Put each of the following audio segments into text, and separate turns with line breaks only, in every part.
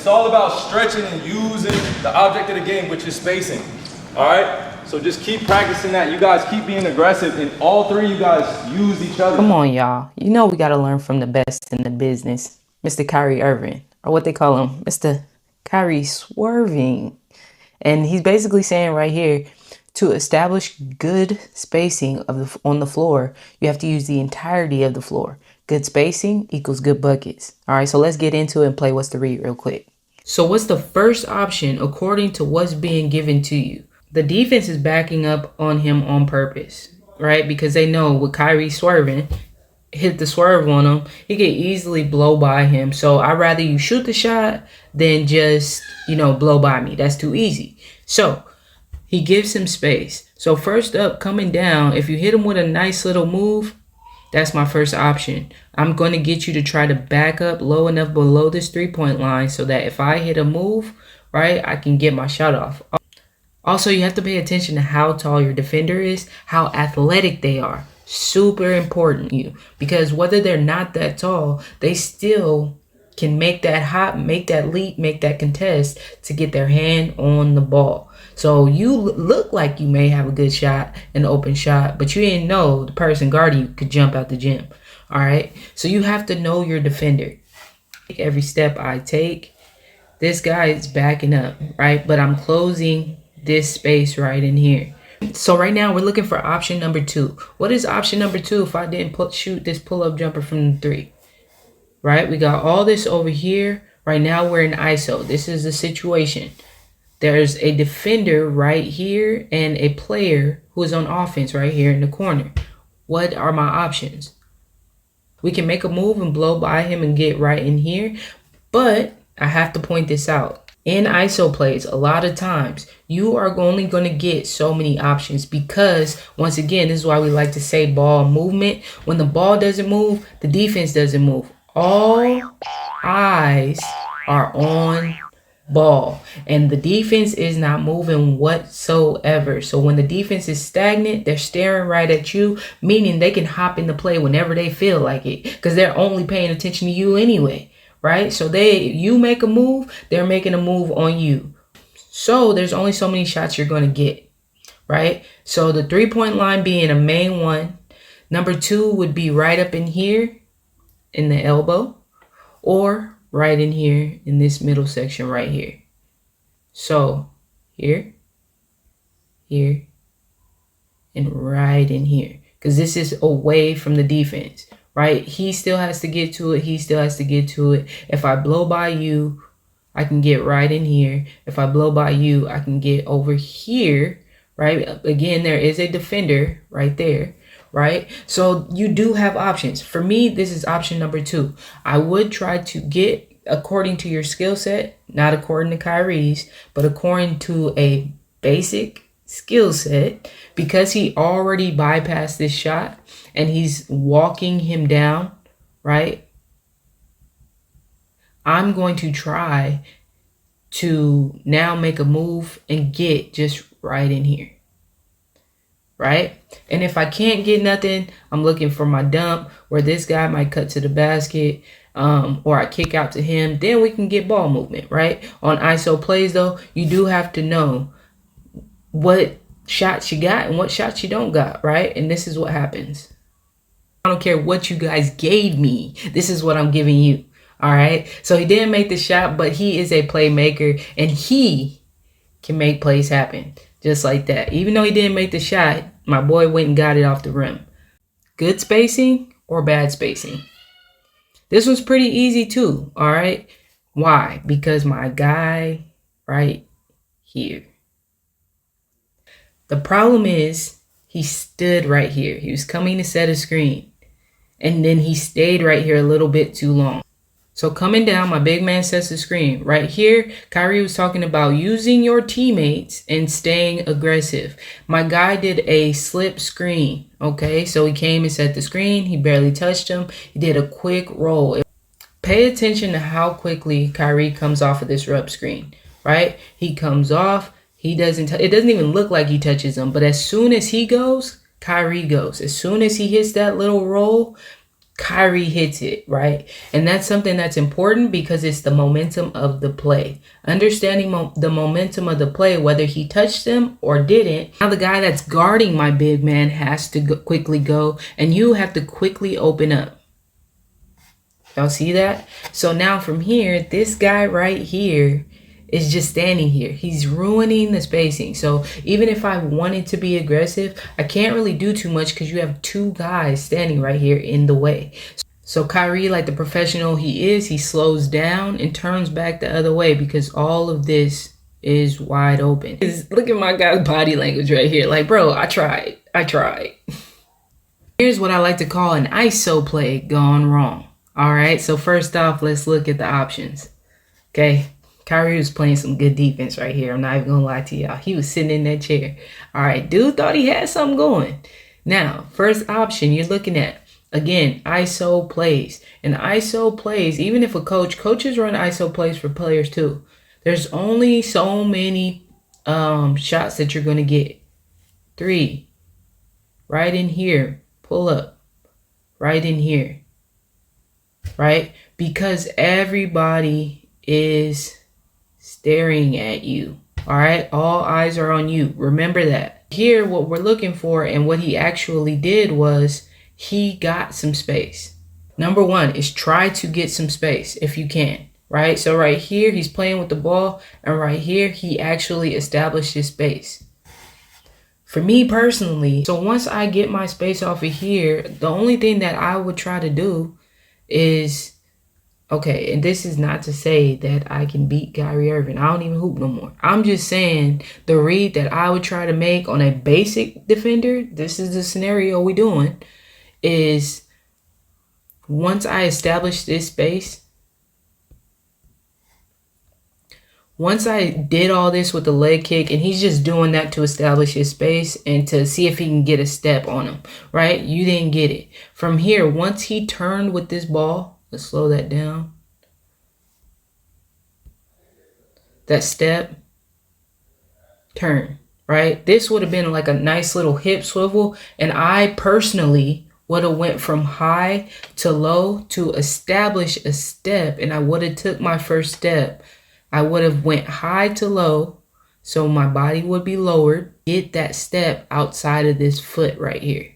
It's all about stretching and using the object of the game, which is spacing. All right? So just keep practicing that. You guys keep being aggressive, and all three of you guys use each other.
Come on, y'all. You know we got to learn from the best in the business. Mr. Kyrie Irving, or what they call him, Mr. Kyrie Swerving. And he's basically saying right here, to establish good spacing on the floor, you have to use the entirety of the floor. Good spacing equals good buckets. All right, so let's get into it and play What's the Read real quick. So what's the first option according to what's being given to you? The defense is backing up on him on purpose, right? Because they know with Kyrie swerving, hit the swerve on him, he could easily blow by him. So I'd rather you shoot the shot than just, blow by me. That's too easy. So he gives him space. So first up, coming down, if you hit him with a nice little move, that's my first option. I'm going to get you to try to back up low enough below this three-point line so that if I hit a move, right, I can get my shot off. Also, you have to pay attention to how tall your defender is, how athletic they are. Super important, because whether they're not that tall, they still can make that hop, make that leap, make that contest to get their hand on the ball. So you look like you may have a good shot, an open shot, but you didn't know the person guarding you could jump out the gym. All right. So you have to know your defender. Every step I take, this guy is backing up, right? But I'm closing this space right in here. So right now we're looking for option number 2. What is option number 2 if I didn't shoot this pull-up jumper from the 3? Right? We got all this over here. Right now we're in ISO. This is the situation. There's a defender right here and a player who is on offense right here in the corner. What are my options? We can make a move and blow by him and get right in here, but I have to point this out. In ISO plays, a lot of times, you are only going to get so many options because, once again, this is why we like to say ball movement. When the ball doesn't move, the defense doesn't move. All eyes are on ball, and the defense is not moving whatsoever. So when the defense is stagnant, they're staring right at you, meaning they can hop into play whenever they feel like it because they're only paying attention to you anyway. Right? So you make a move, they're making a move on you. So there's only so many shots you're going to get, right? So the three-point line being a main one. Number 2 would be right up in here in the elbow or right in here in this middle section right here. So here, here, and right in here because this is away from the defense. Right? He still has to get to it. He still has to get to it. If I blow by you, I can get right in here. If I blow by you, I can get over here. Right? Again, there is a defender right there. Right? So you do have options. For me, this is option number 2. I would try to get according to your skill set, not according to Kyrie's, but according to a basic skill set, because he already bypassed this shot and he's walking him down, right? I'm going to try to now make a move and get just right in here, right? And if I can't get nothing, I'm looking for my dump where this guy might cut to the basket, or I kick out to him. Then we can get ball movement, right? On ISO plays, though, you do have to know what shots you got and what shots you don't got, right? And this is what happens. I don't care what you guys gave me. This is what I'm giving you, all right? So he didn't make the shot, but he is a playmaker, and he can make plays happen just like that. Even though he didn't make the shot, my boy went and got it off the rim. Good spacing or bad spacing? This was pretty easy too, all right? Why? Because my guy right here. The problem is he stood right here. He was coming to set a screen. And then he stayed right here a little bit too long. So coming down, my big man sets the screen. Right here, Kyrie was talking about using your teammates and staying aggressive. My guy did a slip screen, okay? So he came and set the screen. He barely touched him. He did a quick roll. Pay attention to how quickly Kyrie comes off of this rub screen, right? He comes off. It doesn't even look like he touches him. But as soon as he goes, Kyrie goes. As soon as he hits that little roll, Kyrie hits it, right? And that's something that's important because it's the momentum of the play. Understanding the momentum of the play, whether he touched them or didn't. Now the guy that's guarding my big man has to quickly go, and you have to quickly open up. Y'all see that? So now from here, this guy right here is just standing here. He's ruining the spacing. So even if I wanted to be aggressive, I can't really do too much because you have two guys standing right here in the way. So Kyrie, like the professional he is, he slows down and turns back the other way because all of this is wide open. Look at my guy's body language right here. Like, bro, I tried. Here's what I like to call an ISO play gone wrong. All right, so first off, let's look at the options. Okay, Kyrie was playing some good defense right here. I'm not even gonna lie to y'all. He was sitting in that chair. All right, dude thought he had something going. Now, first option you're looking at, again, ISO plays. And ISO plays, even if coaches run ISO plays for players too. There's only so many shots that you're gonna get. 3, right in here, pull up, right in here. Right? Because everybody is staring at you. All right? All eyes are on you. Remember that. Here, what we're looking for and what he actually did was he got some space. Number one is try to get some space if you can. Right? So right here, he's playing with the ball. And right here, he actually established his space. For me personally, so once I get my space off of here, the only thing that I would try to do is, okay, and this is not to say that I can beat Kyrie Irving. I don't even hoop no more. I'm just saying the read that I would try to make on a basic defender, this is the scenario we doing, is once I establish this space, once I did all this with the leg kick, and he's just doing that to establish his space and to see if he can get a step on him, right? You didn't get it. From here, once he turned with this ball, let's slow that down. That step, turn, right? This would have been like a nice little hip swivel, and I personally would have went from high to low to establish a step, and I would have took my first step. I would have went high to low, so my body would be lowered. Get that step outside of this foot right here,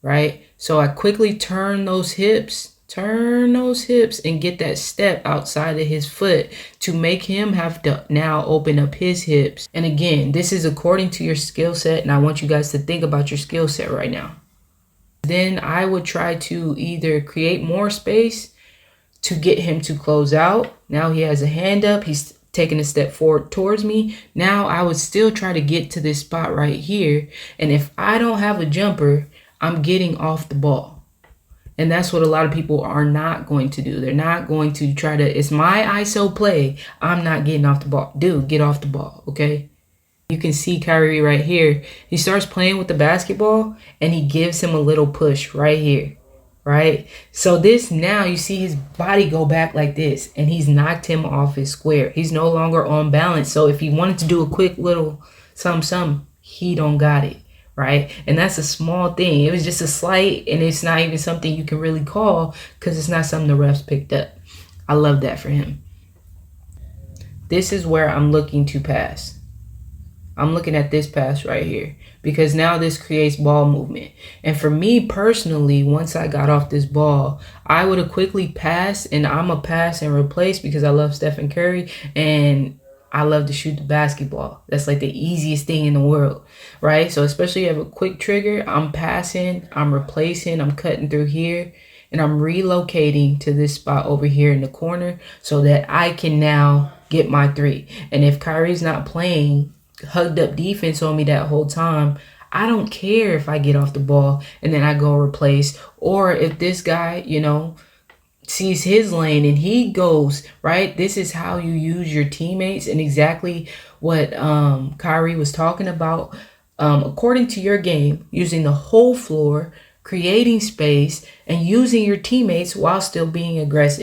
right? So I quickly turn those hips and get that step outside of his foot to make him have to now open up his hips. And again, this is according to your skill set, and I want you guys to think about your skill set right now. Then I would try to either create more space to get him to close out. Now he has a hand up. He's taking a step forward towards me. Now I would still try to get to this spot right here. And if I don't have a jumper, I'm getting off the ball. And that's what a lot of people are not going to do. They're not going to try to, it's my ISO play. I'm not getting off the ball. Dude, get off the ball, okay? You can see Kyrie right here. He starts playing with the basketball and he gives him a little push right here. Right? So this, now you see his body go back like this, and he's knocked him off his square. He's no longer on balance. So if he wanted to do a quick little some, he don't got it. Right? And that's a small thing. It was just a slight, and it's not even something you can really call because it's not something the refs picked up. I love that for him. This is where I'm looking to pass. I'm looking at this pass right here because now this creates ball movement. And for me personally, once I got off this ball, I would have quickly passed, and I'm a pass and replace because I love Stephen Curry and I love to shoot the basketball. That's like the easiest thing in the world, right? So especially if you have a quick trigger, I'm passing, I'm replacing, I'm cutting through here, and I'm relocating to this spot over here in the corner so that I can now get my three. And if Kyrie's not playing hugged up defense on me that whole time, I don't care if I get off the ball and then I go replace, or if this guy, sees his lane and he goes, right? This is how you use your teammates, and exactly what Kyrie was talking about, according to your game, using the whole floor, creating space, and using your teammates while still being aggressive.